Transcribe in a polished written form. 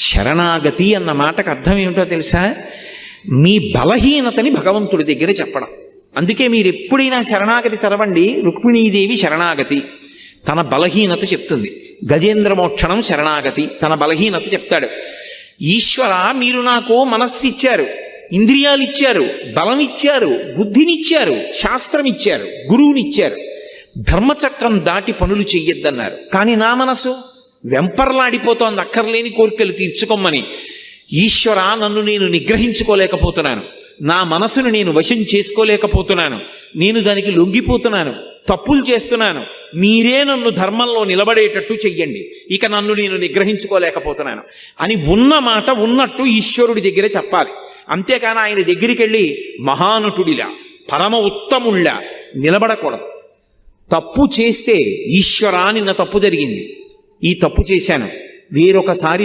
శరణాగతి అన్న మాటకు అర్థం ఏమిటో తెలుసా? మీ బలహీనతని భగవంతుడి దగ్గర చెప్పడం. అందుకే మీరు ఎప్పుడైనా శరణాగతి చదవండి. రుక్మిణీదేవి శరణాగతి తన బలహీనత చెప్తుంది. గజేంద్ర మోక్షణం శరణాగతి తన బలహీనత చెప్తాడు. ఈశ్వర, మీరు నాకు మనస్సు ఇచ్చారు, ఇంద్రియాలు ఇచ్చారు, బలం ఇచ్చారు, బుద్ధినిచ్చారు, శాస్త్రం ఇచ్చారు, గురువునిచ్చారు, ధర్మచక్రం దాటి పనులు చెయ్యొద్దన్నారు. కానీ నా మనసు వెంపర్లాడిపోతోంది అక్కర్లేని కోరికలు తీర్చుకోమని. ఈశ్వర, నన్ను నేను నిగ్రహించుకోలేకపోతున్నాను, నా మనసును నేను వశం చేసుకోలేకపోతున్నాను, నేను దానికి లొంగిపోతున్నాను, తప్పులు చేస్తున్నాను, మీరే నన్ను ధర్మంలో నిలబడేటట్టు చెయ్యండి, ఇక నన్ను నేను నిగ్రహించుకోలేకపోతున్నాను అని ఉన్న మాట ఉన్నట్టు ఈశ్వరుడి దగ్గర చెప్పాలి. అంతేకాని ఆయన దగ్గరికి వెళ్ళి మహానటుడిలా పరమ ఉత్తముళ్ళ నిలబడకూడదు. తప్పు చేస్తే ఈశ్వరా, నిన్న తప్పు జరిగింది, ఈ తప్పు చేశాను, వేరొకసారి